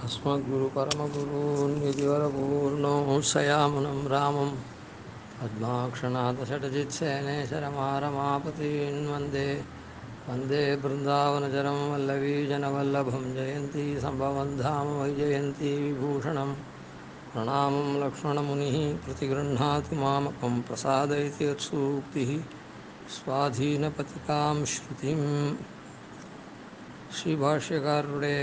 अस्मद्गुरुपरमगुरून् यतिवरपूर्णो शयामुनं रामं पद्माक्षनाथषट्जित्सेनेशरमारमापतीन् वन्दे वन्दे बृन्दावनचरं वल्लवीजनवल्लभं जयन्ती सम्भवं धाम वैजयन्ती विभूषणं प्रणामं लक्ष्मणमुनिः प्रतिगृह्णाति मामकं प्रसादयति यत्सूक्तिः स्वाधीनपतिकां श्रुतिं ஸ்ரீபாஷ்யக்காரருடைய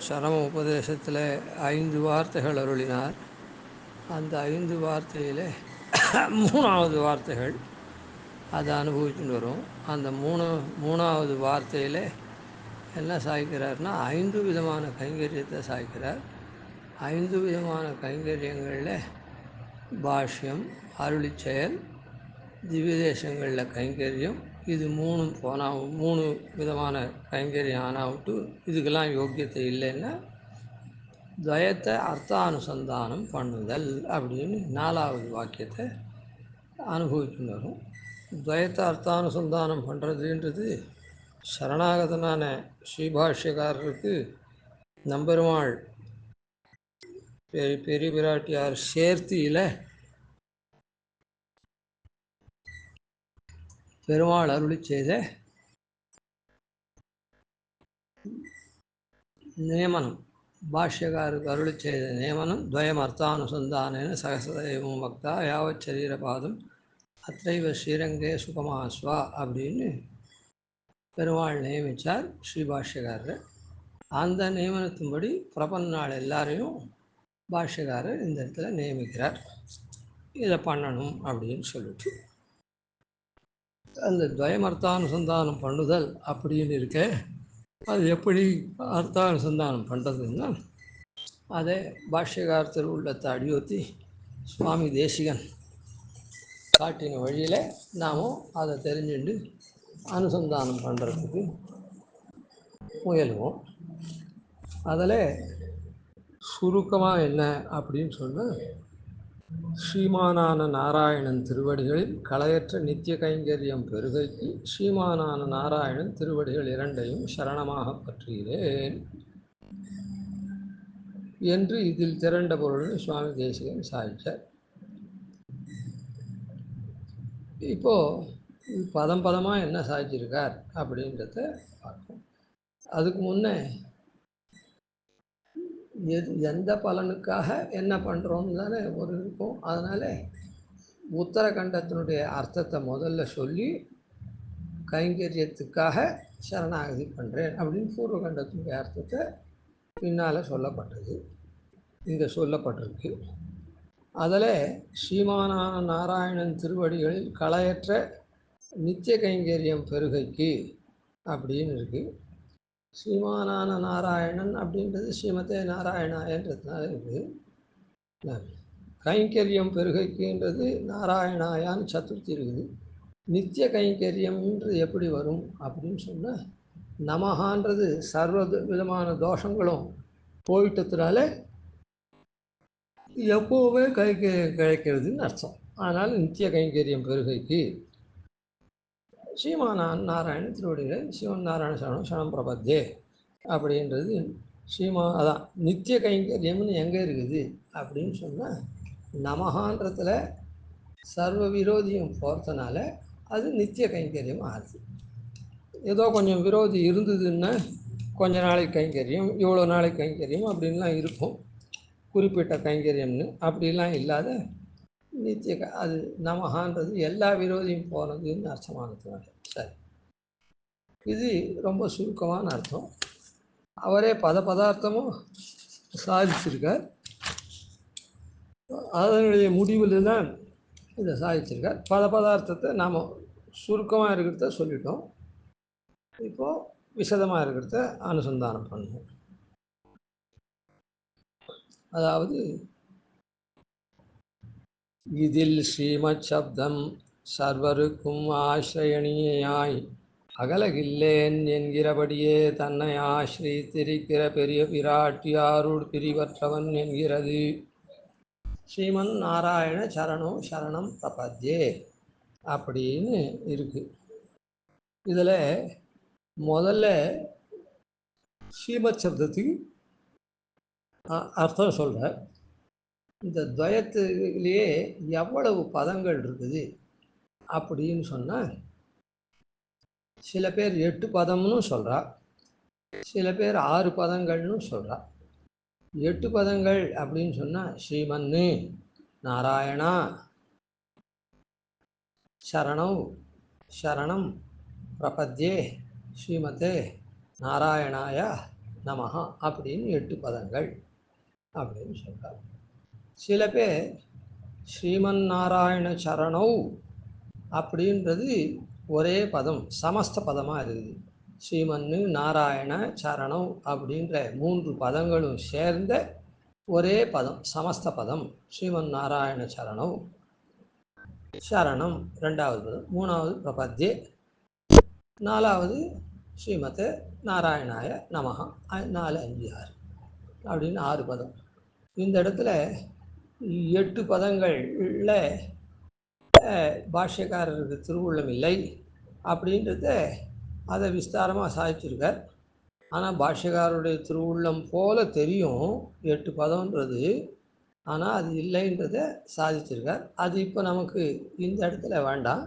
சரம உபதேசத்தில் 5 வார்த்தைகள் அருளினார். அந்த 5 வார்த்தையில் 3வது வார்த்தைகள் அதை அனுபவிச்சுட்டு வரும். அந்த மூணாவது வார்த்தையில் என்ன சாய்க்கிறார்னா 5 விதமான கைங்கரியத்தை சாய்க்கிறார். 5 விதமான கைங்கரியங்களில் பாஷ்யம், அருளிச் செயல், திவ்ய தேசங்களில் கைங்கரியம், இது 3 விதமான கைங்கரியம் ஆனாவிட்டு இதுக்கெல்லாம் யோக்கியத்தை இல்லைன்னா துவயத்தை அர்த்தானுசந்தானம் பண்ணுதல் அப்படின்னு 4வது வாக்கியத்தை அனுபவிச்சுன்னு வரும். துவயத்தை அர்த்தானுசந்தானம் பண்ணுறதுன்றது சரணாகதனான ஸ்ரீபாஷ்யக்காரருக்கு நம்பெருமாள் பெரிய பிராட்டியார் சேர்த்தியில் பெருமாள் அருளி செய்த நியமனம், பாஷ்யக்காருக்கு அருளி செய்த நியமனம் துவயம் அர்த்தானுசந்தானேன சகசதேவம் பக்தா யாவத் சரீரபாதம் அத்தைவ ஸ்ரீரங்கே சுகமாஸ்வா அப்படின்னு பெருமாள் நியமித்தார் ஸ்ரீபாஷ்யக்காரர். அந்த நியமனத்தின்படி பிரபன்னாள் எல்லாரையும் பாஷ்யக்காரர் இந்த இடத்துல நியமிக்கிறார். இதை பண்ணணும் அப்படின்னு சொல்லிட்டு அந்த துவயம் அர்த்தானுசந்தானம் பண்ணுதல் அப்படின்னு இருக்க, அது எப்படி அர்த்தானுசந்தானம் பண்ணுறதுன்னா அதை பாஷ்யகாரத்தில் உள்ளத்தை அடியொத்தி சுவாமி தேசிகன் காட்டின வழியில் நாமும் அதை தெரிஞ்சுண்டு அனுசந்தானம் பண்ணுறதுக்கு முயலுவோம். அதில் சுருக்கமாக என்ன அப்படின்னு சொன்னால், ஸ்ரீமானான நாராயணன் திருவடிகளில் களையற்ற நித்திய கைங்கரியம் பெருகைக்கு ஸ்ரீமானான நாராயணன் திருவடிகள் 2ஐயும் சரணமாக பற்றுகிறேன் என்று இதில் திரண்ட பொருள்னு சுவாமி தேசிகன் சாதிச்சார். இப்போது பதம் பதமாக என்ன சாதிச்சிருக்கார் அப்படின்றத பார்ப்போம். அதுக்கு முன்னே எந்த பலனுக்காக என்ன பண்ணுறோம்னு தானே ஒரு இருக்கும். அதனால் உத்தரகண்டத்தினுடைய அர்த்தத்தை முதல்ல சொல்லி கைங்கரியத்துக்காக சரணாகதி பண்ணுறேன் அப்படின்னு பூர்வகண்டத்தினுடைய அர்த்தத்தை பின்னால் சொல்லப்பட்டது, இங்கே சொல்லப்பட்டிருக்கு. அதில் ஸ்ரீமானான நாராயணன் திருவடிகளில் களையற்ற நித்திய கைங்கரியம் பெருகைக்கு அப்படின்னு இருக்குது. ஸ்ரீமானான நாராயணன் அப்படின்றது ஸ்ரீமதே நாராயணாயன்றதுனால இருக்குது. கைங்கரியம் பெருகைக்குன்றது நாராயணாயான்னு சதுர்த்தி இருக்குது. நித்திய கைங்கரியம்ன்றது எப்படி வரும் அப்படின்னு சொன்னால், நமகான்றது சர்வ விதமான தோஷங்களும் போயிட்டதுனால எப்போவுமே கிடைக்கிறதுன்னு அர்த்தம். அதனால் நித்திய கைங்கரியம் பெருகைக்கு ஸ்ரீமானான் நாராயண திருவடிகள் சிவன் நாராயண சரணம் சரணம் பிரபத்தே அப்படின்றது அதான் நித்திய கைங்கரியம்னு எங்கே இருக்குது அப்படின்னு சொன்னால், நமகான்றதுல சர்வ விரோதியும் போகிறதுனால அது நித்திய கைங்கரியம் ஆகுது. ஏதோ கொஞ்சம் விரோதி இருந்ததுன்னா கொஞ்ச நாளைக்கு கைங்கரியம், இவ்வளோ நாளைக்கு கைங்கரியம் அப்படின்லாம் இருக்கும். குறிப்பிட்ட கைங்கரியம்னு அப்படிலாம் இல்லாத நித்திய அது நமகான்றது எல்லா விரோதியும் போனதுன்னு அர்த்தமானதுனால. சரி, இது ரொம்ப சுருக்கமான அர்த்தம். அவரே பதார்த்தமும் சாதிச்சிருக்கார். அதனுடைய முடிவில் தான் இதை சாதிச்சிருக்கார். பதார்த்தத்தை நாம் சுருக்கமாக இருக்கிறத சொல்லிட்டோம். இப்போது விசதமாக இருக்கிறத அனுசந்தானம் பண்ணுவோம். அதாவது இதில் ஸ்ரீமத் சப்தம் சர்வருக்கும் ஆசிரியணியாய் அகலகில்லேன் என்கிறபடியே தன்னை ஆசிரித்திருக்கிற பெரிய பிராட்டியாருள் பிரிவற்றவன் என்கிறது. ஸ்ரீமன் நாராயண சரணம் சரணம் பிரபத்யே அப்படின்னு இருக்கு. இதில் முதல்ல ஸ்ரீமத் சப்தத்துக்கு அர்த்தம் சொல்கிற. இந்த துவயத்திலேயே எவ்வளவு பதங்கள் இருக்குது அப்படின்னு சொன்னால், சில பேர் 8 பதம்னு சொல்கிறா, சில பேர் 6 பதங்கள்னு சொல்கிறா. 8 பதங்கள் அப்படின்னு சொன்னால், ஸ்ரீமன்னு நாராயணா சரணம் சரணம் பிரபத்யே ஸ்ரீமதே நாராயணாய நமஹா அப்படின்னு 8 பதங்கள் அப்படின்னு சொல்கிறார். சில பேர் ஸ்ரீமன் நாராயண சரணௌ அப்படின்றது ஒரே பதம், சமஸ்த பதமாக இருக்குது. ஸ்ரீமன்னு நாராயண சரணம் அப்படின்ற 3 பதங்களும் சேர்ந்த ஒரே பதம், சமஸ்த பதம். ஸ்ரீமன் நாராயண சரணம் சரணம் 2வது பதம், 3வது பிரபத்யே, 4வது ஸ்ரீமதே நாராயணாய நமஹா. 4, 5, 6 அப்படின்னு 6 பதம். இந்த இடத்துல 8 பதங்களில் பாஷ்யக்காரருக்கு திருவுள்ளம் இல்லை அப்படின்றத அதை விஸ்தாரமாக சாதிச்சிருக்கார். ஆனால் பாஷ்யக்காரருடைய திருவுள்ளம் போல தெரியும் 8 பதம்ன்றது, ஆனால் அது இல்லைன்றதை சாதிச்சிருக்கார். அது இப்போ நமக்கு இந்த இடத்துல வேண்டாம்.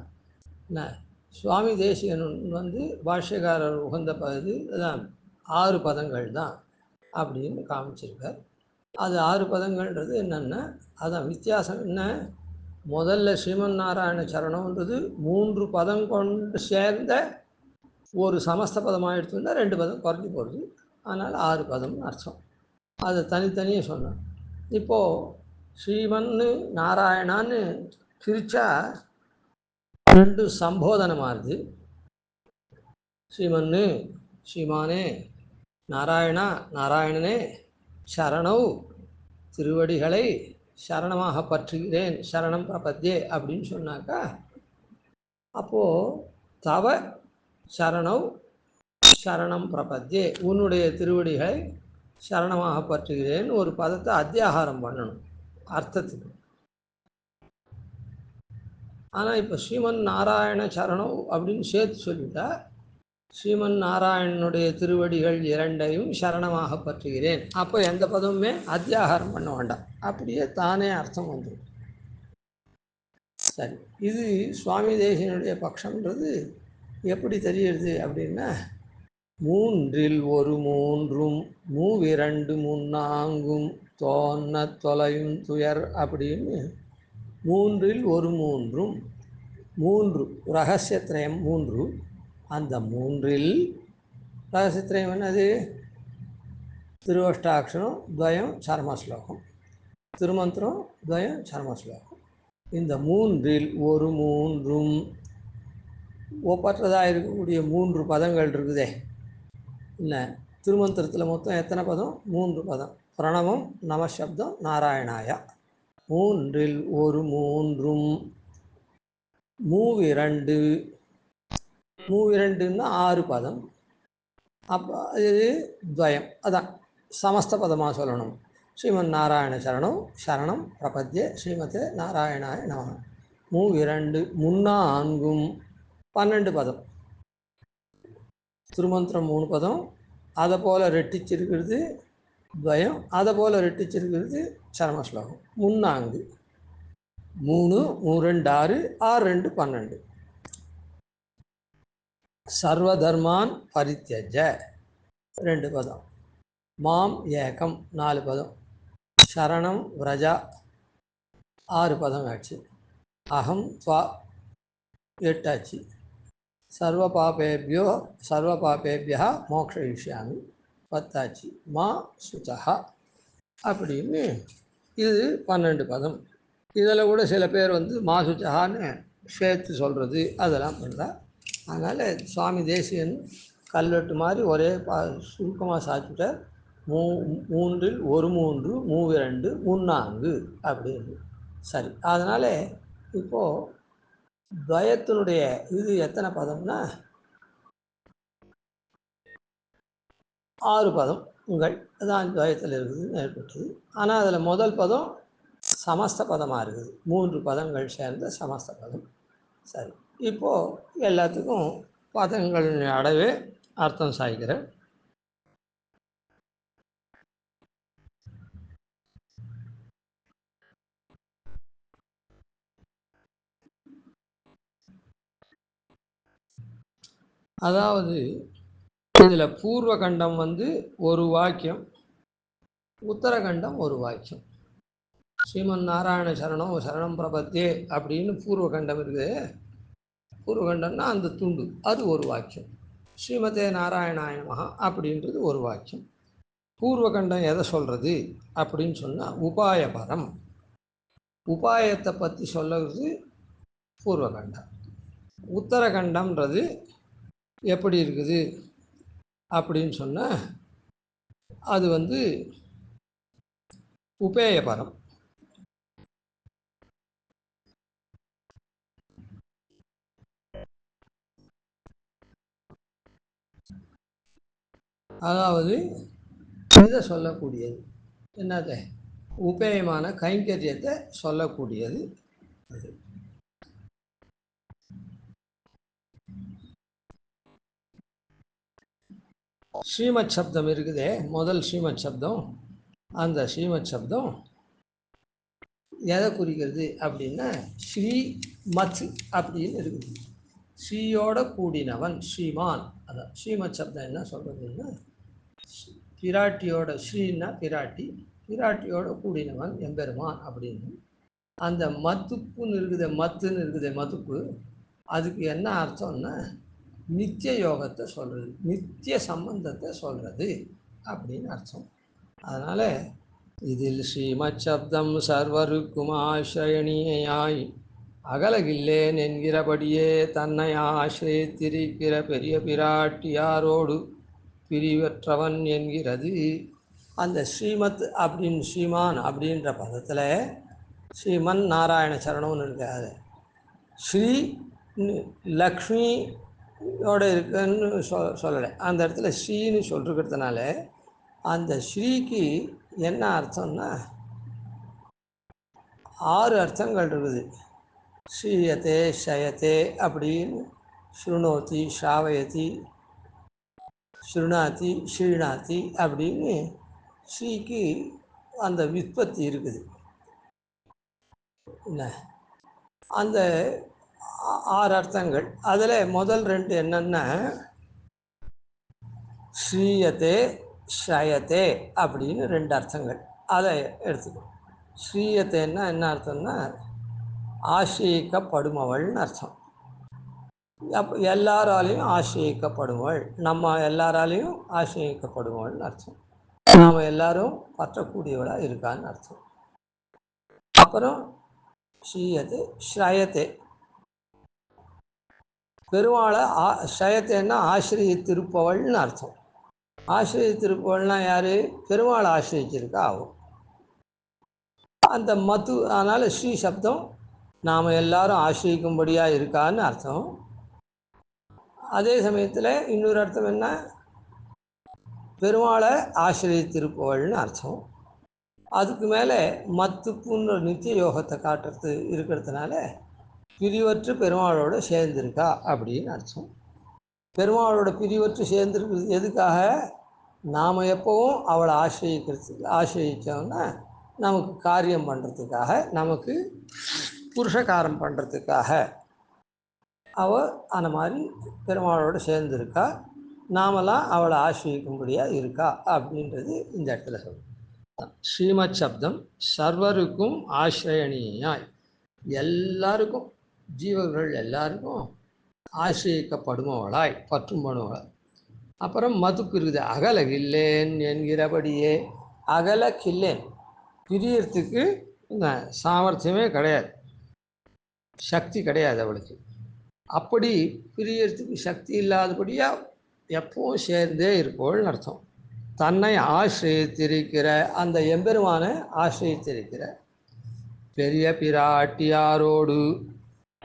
என்ன, சுவாமி தேசிகன் பாஷ்யக்காரர் உகந்த பகுதி அதான் 6 பதங்கள் தான் அப்படின்னு காமிச்சிருக்கார். அது 6 பதங்கள்ன்றது என்னென்னா, அதான் வித்தியாசம் என்ன, முதல்ல ஸ்ரீமன் நாராயண சரணம்ன்றது 3 பதம் கொண்டு சேர்ந்த ஒரு சமஸ்த பதமாக எடுத்துன்னா 2 பதம் குறைஞ்சி போடுது, அதனால் 6 பதம்னு அர்த்தம். அதை தனித்தனியாக சொன்னேன். இப்போது ஸ்ரீமன்னு நாராயணான்னு பிரித்தா 2 சம்போதனமாகுது. ஸ்ரீமன்னு ஸ்ரீமானே, நாராயணா நாராயணனே, சரணவ் திருவடிகளை சரணமாக பற்றுகிறேன், சரணம் பிரபத்யே அப்படின்னு சொன்னாக்கா, அப்போது தவ சரணவ் சரணம் பிரபத்யே, உன்னுடைய திருவடிகளை சரணமாக பற்றுகிறேன் ஒரு பதத்தை அத்தியாகாரம் பண்ணணும் அர்த்தத்துக்கு. ஆனால் இப்போ ஸ்ரீமன் நாராயண சரணம் அப்படின்னு சேர்த்து சொல்லிட்டா, ஸ்ரீமன் நாராயணனுடைய திருவடிகள் 2ஐயும் சரணமாக பற்றுகிறேன், அப்போ எந்த பதமுமே அத்தியாகாரம் பண்ண வேண்டாம், அப்படியே தானே அர்த்தம் வந்துடும். சரி, இது சுவாமி தேசிகனுடைய பட்சம்ன்றது எப்படி தெரியுது அப்படின்னா, 3ல் ஒரு 3ம் 2 3 தோன்ன தொலையும் துயர் அப்படின்னு 3ல் ஒரு 3ம் 3 ரகசியத்ரயம் 3, அந்த 3ல் ரகசியத்ரயம் என்னது, திருவஷ்டாட்சரம் துவயம் சர்மஸ்லோகம், திருமந்திரம் துவயம் சர்மஸ்லோகம். இந்த 3ல் ஒரு 3ம் ஒப்பற்றதாக இருக்கக்கூடிய 3 பதங்கள் இருக்குதே. இல்லை, திருமந்திரத்தில் மொத்தம் எத்தனை பதம்? 3 பதம். பிரணவம், நமசப்தம், நாராயணாயா. 3ல் ஒரு 3ம் 2 6 பதம். அப்போ இது துவயம், அதான் சமஸ்த பதமாக சொல்லணும். ஸ்ரீமன் நாராயண சரணம் சரணம் பிரபத்யே ஸ்ரீமதே நாராயணாய நம. 2 3 12 பதம். திருமந்திரம் 3 பதம், அதை போல் ரெட்டிச்சிருக்கிறது துவயம், அதை போல் ரெட்டிச்சிருக்கிறது சரமஸ்லோகம். 3 3 2 6 6 2 12. சர்வதர்மான் பரித்யஜ 2 பதம். மாம் ஏகம் 4 பதம். சரணம் விரஜா 6 பதம் ஆச்சு. அகம் ஸ்வா 8 ஆச்சு. சர்வ பாபேபியா மோக்ஷயிஷ்யாமி 10 ஆச்சு. மா சுச்சா அப்படின்னு இது 12 பதம். இதில் கூட சில பேர் மா சுச்சகான்னு சேர்த்து சொல்கிறது அதெல்லாம் பண்ணுறா. அதனால் சுவாமி தேசிகன் கல்வெட்டு மாதிரி ஒரே சுருக்கமாக சாதிச்சுட்டார். 3ல் ஒரு 3 2 3 அப்படின்னு. சரி, அதனால் இப்போது துவயத்தினுடைய இது எத்தனை பதம்னா 6 பதம் உங்கள் அதான் துவயத்தில் இருக்குதுன்னு ஏற்பட்டது. ஆனால் அதில் முதல் பதம் சமஸ்த பதமாக இருக்குது, 3 பதங்கள் சேர்ந்த சமஸ்த பதம். சரி, இப்போது எல்லாத்துக்கும் பதங்கள் அடவே அர்த்தம் சாய்க்கிறேன். அதாவது இதில் பூர்வகண்டம் ஒரு வாக்கியம், உத்தரகண்டம் ஒரு வாக்கியம். ஸ்ரீமன் நாராயண சரணம் சரணம் பிரபத்தே அப்படின்னு பூர்வகண்டம் இருக்குது. பூர்வகண்டம்னா அந்த துண்டு, அது ஒரு வாக்கியம். ஸ்ரீமதே நாராயணாய நமஹ அப்படின்றது ஒரு வாக்கியம். பூர்வகண்டம் எதை சொல்கிறது அப்படின்னு சொன்னால் உபாயபரம், உபாயத்தை பற்றி சொல்லுறது பூர்வகண்டம். உத்தரகண்டம்ன்றது எப்படி இருக்குது அப்படின்னு சொன்னால் அது உபேயபரம். அதாவது இதை சொல்லக்கூடியது என்னது, உபேயமான கைங்கரியத்தை சொல்லக்கூடியது அது. ஸ்ரீமத் சப்தம் இருக்குதே, முதல் ஸ்ரீமத் சப்தம், அந்த ஸ்ரீமத் சப்தம் எதை குறிக்கிறது அப்படின்னா ஸ்ரீ மத் அப்படின்னு இருக்குது. ஸ்ரீயோட கூடினவன் ஸ்ரீமான். அதான் ஸ்ரீமத் சப்தம் என்ன சொல்கிறதுன்னா பிராட்டியோட, ஸ்ரீன்னா பிராட்டி, பிராட்டியோட கூடினவன் எம்பெருமான் அப்படின்னு. அந்த மத்துப்புன்னு இருக்குது, மத்துன்னு இருக்குது, மதுப்பு, அதுக்கு என்ன அர்த்தம்னா நித்திய யோகத்தை சொல்கிறது, நித்திய சம்பந்தத்தை சொல்கிறது அப்படின்னு அர்த்தம். அதனால் இதில் ஸ்ரீமத் சப்தம் சர்வருக்கும் ஆசிரயணியாய் அகலகில்லேன் என்கிறபடியே தன்னை ஆசிரியத்திருக்கிற பெரிய பிராட்டியாரோடு பிரிவற்றவன் என்கிறது. அந்த ஸ்ரீமத் அப்படின்னு ஸ்ரீமான் அப்படின்ற பதத்தில் ஸ்ரீமன் நாராயண சரணம்னு இருக்காது, ஸ்ரீ லக்ஷ்மியோட இருக்குன்னு சொல்லலை. அந்த இடத்துல ஸ்ரீன்னு சொல்லிருக்கிறதுனால அந்த ஸ்ரீக்கு என்ன அர்த்தம்னா 6 அர்த்தங்கள் இருக்குது. ஸ்ரீயத்தே ஷயத்தே அப்படின்னு, ஸ்ருணோதி ஷாவயதி ஸ்ருணாதி ஸ்ரீணாதி அப்படின்னு ஸ்ரீக்கு அந்த விற்பத்தி இருக்குது. என்ன அந்த 6 அர்த்தங்கள், அதில் முதல் 2 என்னென்னா ஸ்ரீயத்தே ஷயத்தே அப்படின்னு 2 அர்த்தங்கள். அதை எடுத்துக்கணும். ஸ்ரீயத்தேன்னா என்ன அர்த்தம்னா ஆசிரியிக்கப்படுமவள்னு அர்த்தம். அப்போ எல்லாராலையும் ஆசிரியிக்கப்படுவள், நம்ம எல்லாராலையும் ஆசிரியிக்கப்படுவள்னு அர்த்தம். நாம் எல்லாரும் பற்றக்கூடியவளாக இருக்கான்னு அர்த்தம். அப்புறம் ஸ்ரீயத்தே ஷ்ரயத்தே, பெருமாளை ஷயத்தேன்னா ஆசிரியத்திருப்பவள்னு அர்த்தம். ஆசிரியத்திருப்பவள்னா யார்? பெருமாளை ஆசிரியச்சிருக்கா ஆகும் அந்த மத்து. அதனால் ஸ்ரீ சப்தம் நாம் எல்லாரும் ஆசிரியிக்கும்படியாக இருக்கான்னு அர்த்தம். அதே சமயத்தில் இன்னொரு அர்த்தம் என்ன, பெருமாளை ஆசிரியத்திருப்பவள்னு அர்த்தம். அதுக்கு மேலே மத்துப்புன்ற நித்திய யோகத்தை காட்டுறது இருக்கிறதுனால பிரிவற்று பெருமாளோட சேர்ந்திருக்கா அப்படின்னு அர்த்தம். பெருமாளோட பிரிவற்று சேர்ந்துருக்கிறது எதுக்காக? நாம் எப்போவும் அவளை ஆசிரியச்சோம்னா நமக்கு காரியம் பண்ணுறதுக்காக, நமக்கு புருஷகாரம் பண்ணுறதுக்காக அவள் அந்த மாதிரி பெருமாளோடு சேர்ந்துருக்கா. நாமெல்லாம் அவளை ஆசிரியிக்கும்படியாக இருக்கா அப்படின்றது இந்த இடத்துல சொல்லும். ஸ்ரீமத் சப்தம் சர்வருக்கும் ஆசிரியணியாய், எல்லாருக்கும், ஜீவர்கள் எல்லாருக்கும் ஆசிரியக்கப்படுமவளாய், பற்றும் பண்ணுவளாய். அப்புறம் மதுக்கு இருக்குது அகலகில்லேன் என்கிறபடியே. அகல கில்லேன், பிரியறதுக்கு சாமர்த்தியமே கிடையாது, சக்தி கிடையாது அவளுக்கு. அப்படி பிரியறதுக்கு சக்தி இல்லாதபடியாக எப்பவும் சேர்ந்தே இருப்போள்னு அர்த்தம். தன்னை ஆசிரியத்திருக்கிற, அந்த எம்பெருமானை ஆசிரியத்திருக்கிற பெரிய பிராட்டியாரோடு,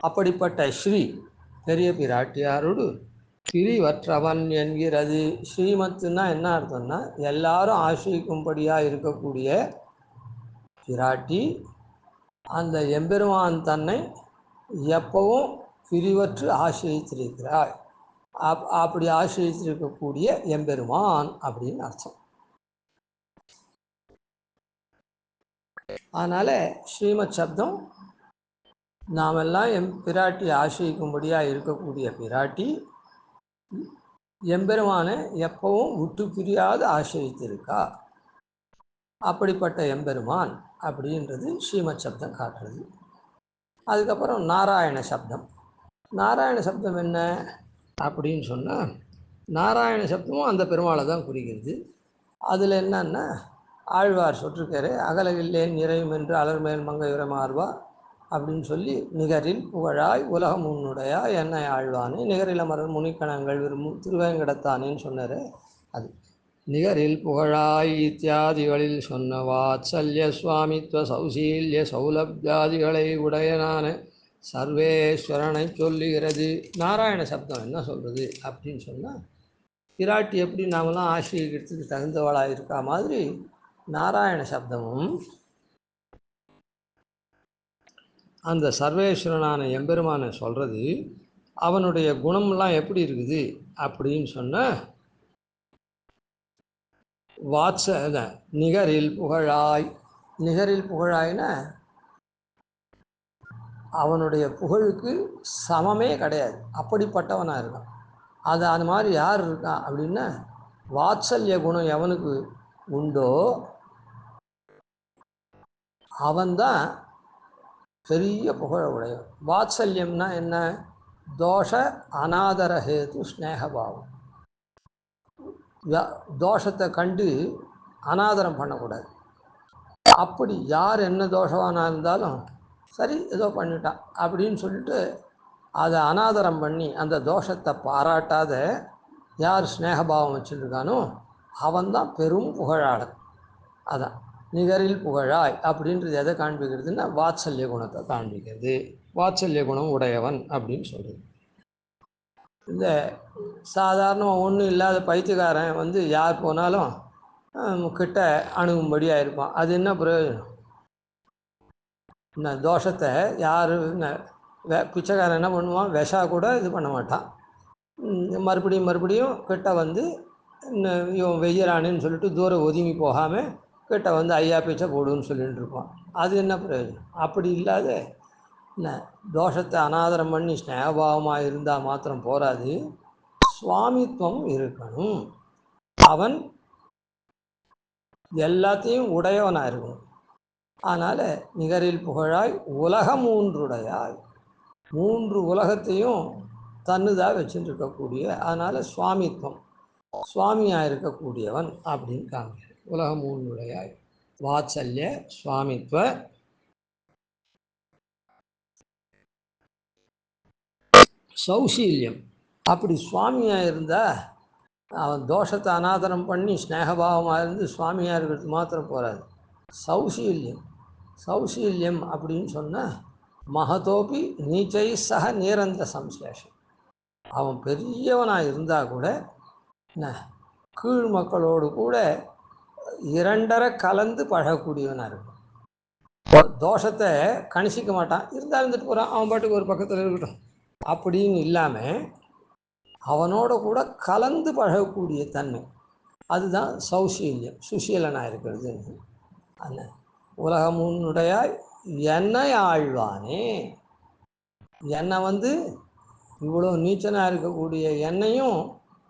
அப்படிப்பட்ட ஸ்ரீ பெரிய பிராட்டியாரோடு பிரிவற்றவன் என்கிறது. ஸ்ரீமத்துன்னா என்ன அர்த்தம்னா எல்லாரும் ஆசிரிக்கும்படியாக இருக்கக்கூடிய பிராட்டி, அந்த எம்பெருமான் தன்னை எப்பவும் பிரிவற்று ஆசிரித்திருக்கிறாள். அப்படி ஆசிரித்திருக்கக்கூடிய எம்பெருமான் அப்படின்னு அர்த்தம். அதனால் ஸ்ரீமத் சப்தம் நாமெல்லாம் பிராட்டி ஆசிரிக்கும்படியாக இருக்கக்கூடிய பிராட்டி, எம்பெருமானை எப்பவும் விட்டு பிரியாது ஆசிரித்திருக்கா. அப்படிப்பட்ட எம்பெருமான் அப்படின்றது ஸ்ரீமத் சப்தம் காட்டுறது. அதுக்கப்புறம் நாராயண சப்தம். நாராயண சப்தம் என்ன அப்படின்னு சொன்னால், நாராயண சப்தமும் அந்த பெருமாளை தான் குறிக்கிறது. அதில் என்னன்னா, ஆழ்வார் சொல்லிருக்காரு, அகலகில்லேன் நிறையும் என்று அலர்மேல் மங்கை உரமார்வா அப்படின்னு சொல்லி, நிகரில் புகழாய் உலகம் உன்னுடையா என்னை ஆழ்வானே நிகரில் அமரர் முனிக்கணங்கள் விரும்பும் திருவேங்கடத்தானேன்னு சொன்னார். அது நிகரில் புகழாய் இத்தியாதிகளில் சொன்ன வாத்சல்ய சுவாமித்வ சௌசீல்ய சௌலபியாதிகளை உடையனான சர்வேஸ்வரனை சொல்லுகிறது. நாராயண சப்தம் என்ன சொல்கிறது அப்படின்னு சொன்னால், பிராட்டி எப்படி நாமெல்லாம் ஆசிரியக்கிறதுக்கு தகுந்தவளாக இருக்கா மாதிரி நாராயண சப்தமும் அந்த சர்வேஸ்வரனான எம்பெருமானை சொல்கிறது. அவனுடைய குணம்லாம் எப்படி இருக்குது அப்படின்னு சொன்னால், நிகரில் புகழாய். நிகரில் புகழாய்னா அவனுடைய புகழுக்கு சமமே கிடையாது, அப்படிப்பட்டவனாக இருக்கான். அது மாதிரி யார் இருக்கான் அப்படின்னா, வாத்சல்ய குணம் எவனுக்கு உண்டோ அவன்தான் பெரிய புகழ உடையவன். வாத்சல்யம்னா என்ன? தோஷ அநாதரஹேது ஸ்நேகபாவம். தோஷத்தை கண்டு அநாதரம் பண்ணக்கூடாது. அப்படி யார் என்ன தோஷவானா இருந்தாலும் சரி ஏதோ பண்ணிட்டான் அப்படின்னு சொல்லிட்டு அதை அநாதரம் பண்ணி அந்த தோஷத்தை பாராட்டாத யார் ஸ்நேகபாவம் வச்சுருக்கானோ அவன்தான் பெரும் புகழாளன். அதான் நிகரில் புகழாய் அப்படின்றது எதை காண்பிக்கிறதுன்னா, வாத்சல்ய குணத்தை காண்பிக்கிறது. வாத்சல்ய குணம் உடையவன் அப்படின்னு சொல்கிறது. இந்த சாதாரணமாக ஒன்றும் இல்லாத பைத்தியக்காரன் யார் போனாலும் கிட்ட அணுகும்படியாக இருப்பான். அது என்ன பிரயோஜனம்? இந்த தோஷத்தை யார் பிச்சைக்காரன் என்ன பண்ணுவான்? விஷா கூட இது பண்ண மாட்டான். மறுபடியும் கிட்ட இவன் வெய்யறானேன்னு சொல்லிட்டு தூரம் ஒதுங்கி போகாமல் கிட்ட ஐயா பிச்சை போடுன்னு சொல்லிட்டு இருப்பான். அது என்ன பிரயோஜனம்? அப்படி இல்லாத என்ன தோஷத்தை அநாதரம் பண்ணி ஸ்நேகபாவமாக இருந்தால் மாத்திரம் போராது, சுவாமித்துவம் இருக்கணும். அவன் எல்லாத்தையும் உடையவனாக இருக்கணும். அதனால் நிகரில் புகழாய் உலகம் மூன்றுடையாய், மூன்று உலகத்தையும் தன்னுதாக வச்சுட்டு இருக்கக்கூடிய, அதனால் சுவாமித்துவம், சுவாமியாக இருக்கக்கூடியவன் அப்படின்னு காமிக்கிறார். உலகம் மூன்றுடையாய் வாத்சல்ய சுவாமித்வ சௌசீல்யம். அப்படி சுவாமியாக இருந்தால் அவன் தோஷத்தை அநாதரம் பண்ணி ஸ்நேகபாவமாக இருந்து சுவாமியாக இருக்கிறது மாத்திரம் போகாது. சௌசீல்யம். சௌசீல்யம் அப்படின்னு சொன்னால் மகதோபி நீச்சை சக நிரந்தர சம்சேஷம். அவன் பெரியவனாக இருந்தால் கூட கீழ் மக்களோடு கூட இரண்டரை கலந்து பழகக்கூடியவனாக இருக்கும். தோஷத்தை கணிசிக்க மாட்டான், இருந்தால் இருந்துட்டு போகிறான், அவன் பாட்டுக்கு ஒரு பக்கத்தில் இருக்கட்டும் அப்படின்னு இல்லாமல் அவனோட கூட கலந்து பழகக்கூடிய தன்மை, அதுதான் சௌசீல்யம், சுசீலனாக இருக்கிறது. அந்த உலகமுன்னுடைய என்னை ஆழ்வானே, என்னை இவ்வளோ நீச்சனாக இருக்கக்கூடிய என்னையும்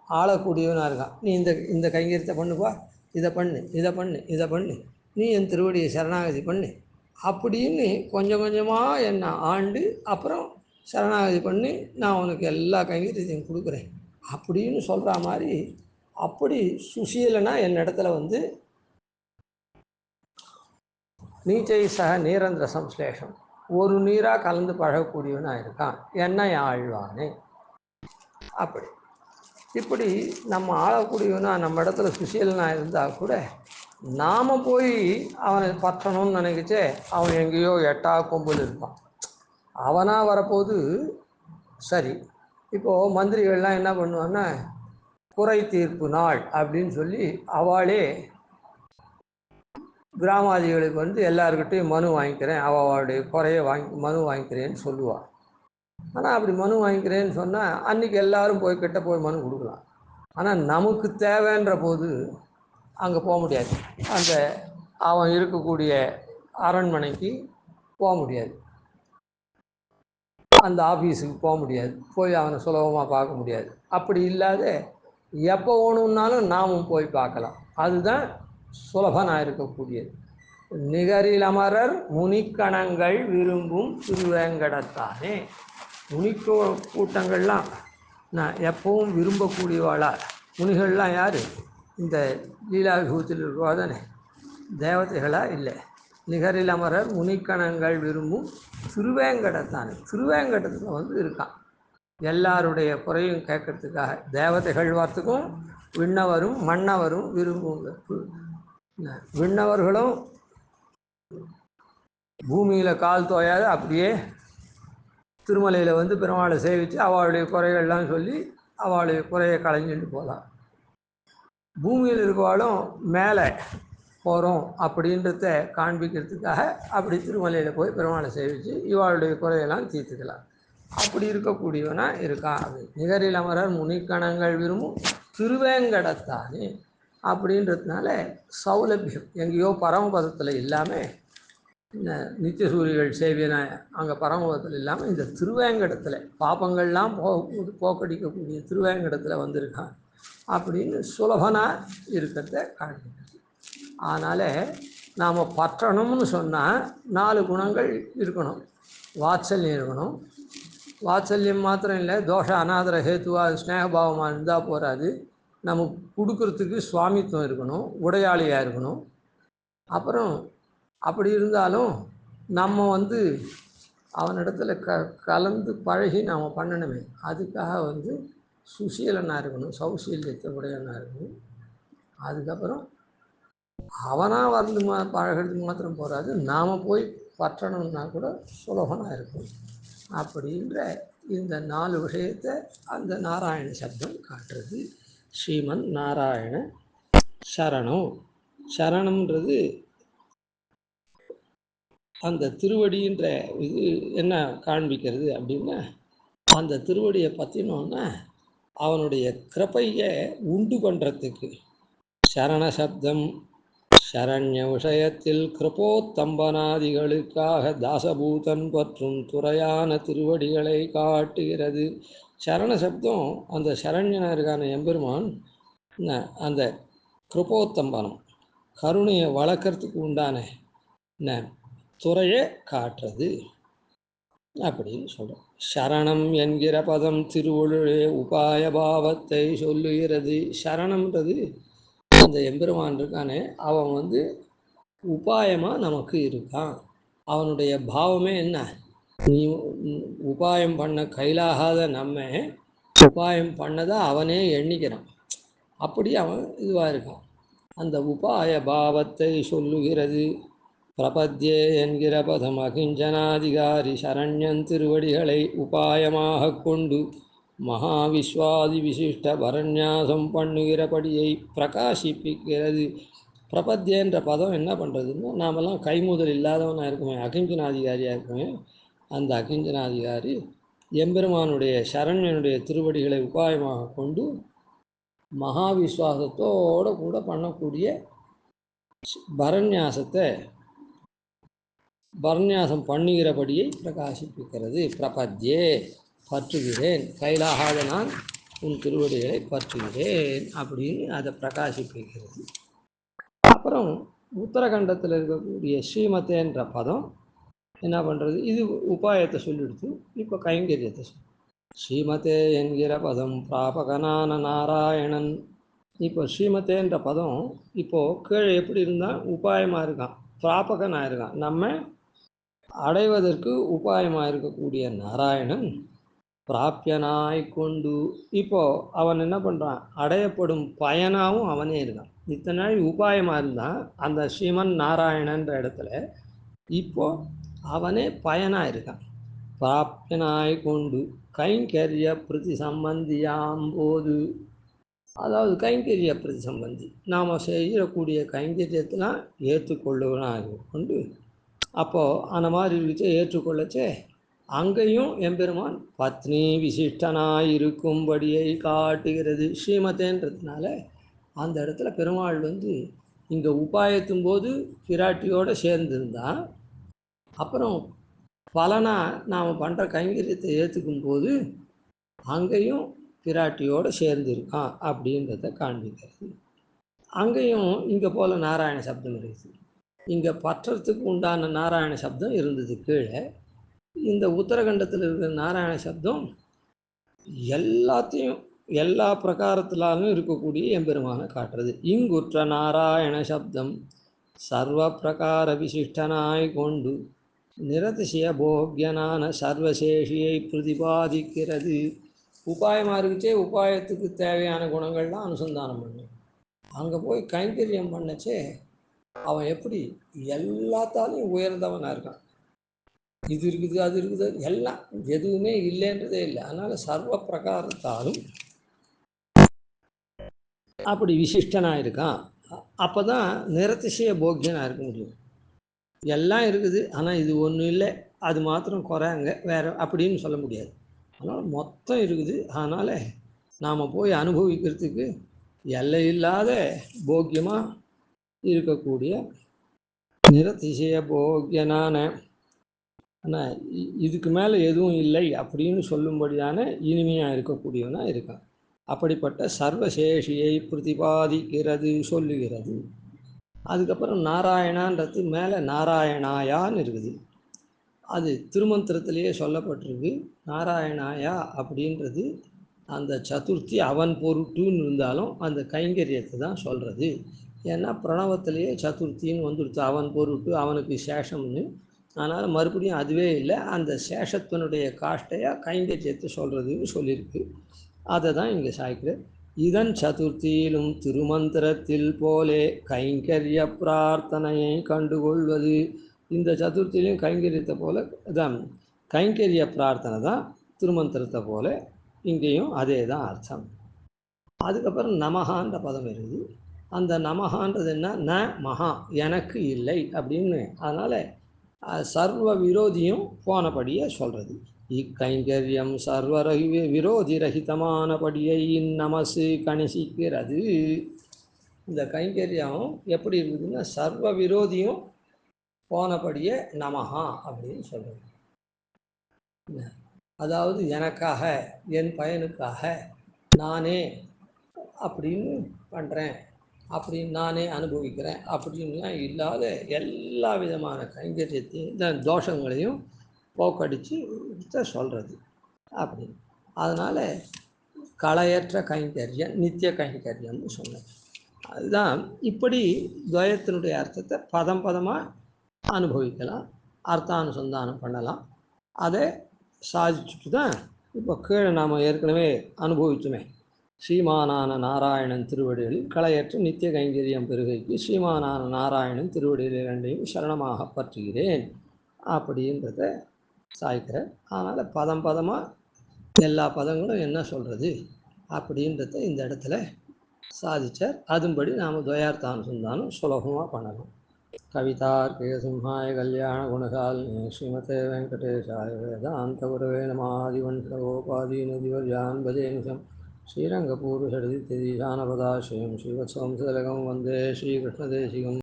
ஆளக்கூடியவனாக இருக்கான். நீ இந்த கைங்கரியத்தை பண்ணுப்பா, இதை பண்ணு, நீ என் திருவடியை சரணாகதி பண்ணு அப்படின்னு கொஞ்சம் கொஞ்சமாக என்னை ஆண்டு அப்புறம் சரணாகதி பண்ணி நான் உனக்கு எல்லா கைங்கரியத்தையும் கொடுக்குறேன் அப்படின்னு சொல்கிற மாதிரி, அப்படி சுசீலனா என்னிடத்துல நீச்சை சக நீரந்திர சம்ஸ்லேஷம், ஒரு நீராக கலந்து பழகக்கூடியவனாக இருக்கான் என்னை ஆழ்வானே. அப்படி இப்படி நம்ம ஆளக்கூடியவனா நம்ம இடத்துல சுசீலனாக இருந்தால் கூட நாம் போய் அவனை பற்றணும்னு நினைக்கிச்சே அவன் எங்கேயோ எட்டா கொம்பில் இருப்பான். அவனாக வரப்போது சரி. இப்போது மந்திரிகள்லாம் என்ன பண்ணுவான்னா, குறை தீர்ப்பு நாள் அப்படின்னு சொல்லி அவளே கிராமாதிகளுக்கு எல்லாருக்கிட்டையும் மனு வாங்கிக்கிறேன், அவளுடைய குறையை மனு வாங்கிக்கிறேன்னு சொல்லுவாள். ஆனால் அப்படி மனு வாங்கிக்கிறேன்னு சொன்னால் அன்றைக்கி எல்லோரும் கிட்ட போய் மனு கொடுக்கலாம். ஆனால் நமக்கு தேவைன்ற போது அங்கே போக முடியாது, அந்த அவன் இருக்கக்கூடிய அரண்மனைக்கு போக முடியாது, அந்த ஆஃபீஸுக்கு போக முடியாது, போய் அவனை சுலபமாக பார்க்க முடியாது. அப்படி இல்லாத எப்போ வேணும்னாலும் நாமும் போய் பார்க்கலாம். அதுதான் சுலபனாக இருக்கக்கூடியது. நிகரில் அமரர் முனிக்கணங்கள் விரும்பும் திருவேங்கடத்தானே. முனிக்கோ கூட்டங்கள்லாம் நான் எப்பவும் விரும்பக்கூடியவாளா. முனிகள்லாம் யார்? இந்த லீலா விபூத்தில் இருக்குவா தானே, தேவதைகளா? இல்லை. நிகரில் அமரர் முனிக்கணங்கள் விரும்பும் திருவேங்கடத்தானே. திருவேங்கடத்தில் வந்து இருக்கான். எல்லாருடைய குறையும் கேட்கறதுக்காக தேவதைகள் வார்த்துக்கும் விண்ணவரும் மன்னவரும் விரும்புங்க. விண்ணவர்களும் பூமியில் கால் தோயாது அப்படியே திருமலையில் வந்து பெருமாளை சேவித்து அவளுடைய குறைகள்லாம் சொல்லி அவளுடைய குறையை களைஞ்சிட்டு போகலாம். பூமியில் இருக்கவாலும் மேலே போகிறோம் அப்படின்றத காண்பிக்கிறதுக்காக அப்படி திருமலையில் போய் பெருமாளை சேவித்து இவாளுடைய குறையெல்லாம் தீர்த்துக்கலாம். அப்படி இருக்கக்கூடியவனா இருக்கான். அது நிகரில் அமரர் முனிக்கணங்கள் விரும்பும் திருவேங்கடத்தானே அப்படின்றதுனால சௌலபியம் எங்கேயோ பரமபதத்தில் இல்லாமல், நித்திய சூரியர்கள் சேவியன அங்கே பரமபதத்தில் இல்லாமல் இந்த திருவேங்கடத்தில் பாப்பங்கள்லாம் போக்கடிக்கக்கூடிய திருவேங்கடத்தில் வந்திருக்கான் அப்படின்னு சுலபனாக இருக்கிறத காண்பிக்கிறது. அதனால் நாம் பற்றணும்னு சொன்னால் 4 குணங்கள் இருக்கணும். வாத்சல்யம் இருக்கணும். வாத்சல்யம் மாத்திரம் இல்லை, தோஷ அநாதர ஹேத்துவாக ஸ்நேகபாவமாக இருந்தால் போகாது. நமக்கு கொடுக்கறதுக்கு சுவாமித்துவம் இருக்கணும், உடையாளியாக இருக்கணும். அப்புறம் அப்படி இருந்தாலும் நம்ம வந்து அவனிடத்துல கலந்து பழகி நாம் பண்ணணுமே, அதுக்காக வந்து சுசீலனாக இருக்கணும், சௌசீல்யத்தை உடையவனாக இருக்கணும். அதுக்கப்புறம் அவனாக வந்து பழகிறதுக்கு மாத்திரம் போகாது, நாம் போய் பற்றணும்னா கூட சுலபனாக இருக்கும். அப்படின்ற இந்த 4 விஷயத்தை அந்த நாராயண சப்தம் காட்டுறது. ஸ்ரீமன் நாராயண சரணம். சரணம்ன்றது அந்த திருவடின்ற இது என்ன காண்பிக்கிறது அப்படின்னா, அந்த திருவடியை பற்றினோன்னா அவனுடைய கிருபையை உண்டு பண்ணுறதுக்கு சரண சப்தம் சரண்ய விஷயத்தில் கிருபோத்தம்பனாதிகளுக்காக தாசபூதன் பற்றும் துறையான திருவடிகளை காட்டுகிறது. சரண சப்தம் அந்த சரண்யனருக்கான எம்பெருமான் அந்த கிருபோத்தம்பனம் கருணையை வளர்க்கறதுக்கு உண்டான துறையை காட்டுறது அப்படின்னு சொல்கிறோம். சரணம் என்கிற பதம் திருவள்ளுவரே உபாய பாவத்தை சொல்லுகிறது. சரணம்ன்றது அந்த எம்பெருமான் இருக்கானே, அவன் வந்து உபாயமாக நமக்கு இருக்கான். அவனுடைய பாவமே என்ன? நீ உபாயம் பண்ண கையிலாகாத நம்ம உபாயம் பண்ணதை அவனே எண்ணிக்கிறான். அப்படி அவன் இதுவாக இருக்கான். அந்த உபாய பாவத்தை சொல்லுகிறது. பிரபத்யே என்கிற பதம் அகிஞ்சனாதிகாரி சரண்யன் திருவடிகளை உபாயமாக கொண்டு மகாவிஸ்வாதி விசிஷ்ட பரநியாசம் பண்ணுகிறபடியை பிரகாசிப்பிக்கிறது. பிரபத்தியன்ற பதம் என்ன பண்ணுறதுன்னா, நாமெல்லாம் கைமுதல் இல்லாதவனாக இருக்குமே, அகிஞ்சனாதிகாரியாக இருக்குமே, அந்த அகிஞ்சனாதிகாரி எம்பெருமானுடைய சரண்யனுடைய திருவடிகளை உபாயமாக கொண்டு மகாவிஸ்வாசத்தோடு கூட பண்ணக்கூடிய பரநியாசம் பண்ணுகிறபடியை பிரகாசிப்பிக்கிறது. பிரபத்யே பற்றுகிறேன், கையிலாகாத நான் உன் திருவடிகளை பற்றுகிறேன் அப்படின்னு அதை பிரகாசிப்பிக்கிறது. அப்புறம் உத்தரகண்டத்தில் இருக்கக்கூடிய ஸ்ரீமதேன்ற பதம் என்ன பண்ணுறது? இது உபாயத்தை சொல்லிடுத்து. இப்போ கைங்கரியத்தை சொல். ஸ்ரீமதே என்கிற பதம் பிராபகனான நாராயணன். இப்போ ஸ்ரீமதேன்ற பதம் இப்போது கீழே எப்படி இருந்தால் உபாயமாக இருக்கான், பிராபகனாக இருக்கான், நம்ம அடைவதற்கு உபாயமாக இருக்கக்கூடிய நாராயணன் பிராப்பியனாய் கொண்டு இப்போ அவன் என்ன பண்ணுறான்? அடையப்படும் பயனாகவும் அவனே இருக்கான். இத்தனை நாள் உபாயமாக இருந்தான் அந்த ஸ்ரீமன் நாராயணன்ற இடத்துல, இப்போ அவனே பயனாக இருக்கான். பிராப்பியனாய் கொண்டு கைங்கரிய பிரதி சம்பந்தியாம் போது, அதாவது கைங்கரிய பிரதி சம்பந்தி நாம் செய்யக்கூடிய கைங்கரியத்தெல்லாம் ஏற்றுக்கொள்ளுவனாக கொண்டு, அப்போது அந்த மாதிரி இருந்துச்சு ஏற்றுக்கொள்ளச்சே அங்கேயும் எம்பெருமான் பத்னி விசிஷ்டனாய் இருக்கும்படியை காட்டுகிறது. ஸ்ரீமதேன்றதுனால அந்த இடத்துல பெருமாள் வந்து இங்கே உபாயத்தும் போது பிராட்டியோடு சேர்ந்துருந்தான். அப்புறம் பலனாக நாம் பண்ணுற கைங்கரியத்தை ஏற்றுக்கும் போது அங்கேயும் பிராட்டியோடு சேர்ந்திருக்கான் அப்படின்றத காண்பிக்கிறது. அங்கேயும் இங்கே போல் நாராயண சப்தம் இருக்குது. இங்கே பற்றத்துக்கு உண்டான நாராயண சப்தம் இருந்தது கீழே. இந்த உத்தரகண்டத்தில் இருக்கிற நாராயண சப்தம் எல்லாத்தையும் எல்லா பிரகாரத்திலாலும் இருக்கக்கூடிய எம்பெருமான காட்டுறது. இங்குற்ற நாராயண சப்தம் சர்வ பிரகார விசிஷ்டனாய் கொண்டு நிரதிசய போக்கியனான சர்வசேஷியை பிரதிபாதிக்கிறது. உபாயமாக இருக்குச்சே, உபாயத்துக்கு தேவையான குணங்கள்லாம் அனுசந்தானம் பண்ணும். அங்கே போய் கைங்கரியம் பண்ணச்சே அவன் எப்படி எல்லாத்தாலையும் உயர்ந்தவனாக இருக்கான். இது இருக்குது, அது இருக்குது, எல்லாம் எதுவுமே இல்லைன்றதே இல்லை. அதனால் சர்வ பிரகாரத்தாலும் அப்படி விசிஷ்டனாக இருக்கான். அப்போ தான் நிரதிசய போக்கியனாக இருக்க முடியும். எல்லாம் இருக்குது, ஆனால் இது ஒன்றும் இல்லை, அது மாத்திரம் குறைங்க வேறு அப்படின்னு சொல்ல முடியாது. அதனால் மொத்தம் இருக்குது. அதனால் நாம் போய் அனுபவிக்கிறதுக்கு எல்லையில்லாத போக்கியமாக இருக்கக்கூடிய நிரதிசய போக்கியனான, ஆனால் இதுக்கு மேலே எதுவும் இல்லை அப்படின்னு சொல்லும்படியான இனிமையாக இருக்கக்கூடியவனாக இருக்கான். அப்படிப்பட்ட சர்வசேஷியை பிரதிபாதிக்கிறது, சொல்லுகிறது. அதுக்கப்புறம் நாராயணான்றது மேலே நாராயணாயான்னு இருக்குது. அது திருமந்திரத்திலேயே சொல்லப்பட்டிருக்கு. நாராயணாயா அப்படின்றது அந்த சதுர்த்தி அவன் பொருட்டுன்னு இருந்தாலும் அந்த கைங்கரியத்தை தான் சொல்கிறது. ஏன்னா பிரணவத்திலேயே சதுர்த்தின்னு வந்துடுச்சு, அவன் பொருட்டு, அவனுக்கு சேஷம்னு. அதனால் மறுபடியும் அதுவே இல்லை, அந்த சேஷத்தினுடைய காஷ்டையாக கைங்கரியத்தை சொல்கிறதுன்னு சொல்லியிருக்கு. அதை தான் இங்கே சாய்க்கிறார். இதன் சதுர்த்தியிலும் திருமந்திரத்தில் போலே கைங்கரிய பிரார்த்தனையை கண்டுகொள்வது. இந்த சதுர்த்தியிலையும் கைங்கரியத்தை போல தான் கைங்கரிய பிரார்த்தனை தான் திருமந்திரத்தை போல இங்கேயும் அதே தான் அர்த்தம். அதுக்கப்புறம் நமகான்ற பதம் இருக்குது. அந்த நமகான்றது என்ன, ந மகா எனக்கு இல்லை அப்படின்னு. அதனால் சர்வ விரோதியும் போனபடியே சொல்கிறது. இக்கைங்கரியம் சர்வ விரோதி ரகிதமானபடியை நமசு கணிசிக்கிறது. இந்த கைங்கரியம் எப்படி இருக்குதுன்னா சர்வ விரோதியும் போனபடியே நமஹா அப்படின்னு சொல்கிறது. அதாவது எனக்காக, என் பயனுக்காக நானே அப்படின்னு பண்ணுறேன், அப்படின்னு நானே அனுபவிக்கிறேன் அப்படின்லாம் இல்லாத எல்லா விதமான கைங்கரியத்தையும் இந்த தோஷங்களையும் போக்கடித்து சொல்கிறது அப்படின்னு. அதனால் களையற்ற கைங்கரியம் நித்திய கைங்கரியம்னு சொன்னேன். அதுதான் இப்படி துவயத்தினுடைய அர்த்தத்தை பதம் பதமாக அனுபவிக்கலாம், அர்த்தானுசந்தானம் பண்ணலாம். அதை சாதிச்சுட்டு தான் இப்போ கீழே நாம் ஏற்கனவே அனுபவிச்சுமே, ஸ்ரீமானான நாராயணன் திருவடிகளில் களையற்ற நித்திய கைங்கரியம் பெருகைக்கு ஸ்ரீமானான நாராயணன் திருவடிகளில் இரண்டையும் சரணமாக பற்றுகிறேன் அப்படின்றத சாய்க்கிறார். அதனால் பதம் பதமாக எல்லா பதங்களும் என்ன சொல்கிறது அப்படின்றத இந்த இடத்துல சாதிச்சார். அதுபடி நாம் துவயார்த்தானுசந்தானம் சுலபமாக பண்ணலாம். கவிதார்க்கிக சிம்ஹாய கல்யாண குணசாலினி ஸ்ரீமதே வெங்கடேஷாய வேதாந்த குரவே நமாதிவன்ஷகோபாதீனதிவர்யான் பஜேனிஷம் ஸ்ரீரங்கபூர்வஷடதித்யதீசானபதாஸ்ரயம் ஸ்ரீவத்சவம்சலகம் வந்தே ஸ்ரீகிருஷ்ணதேசிகம்.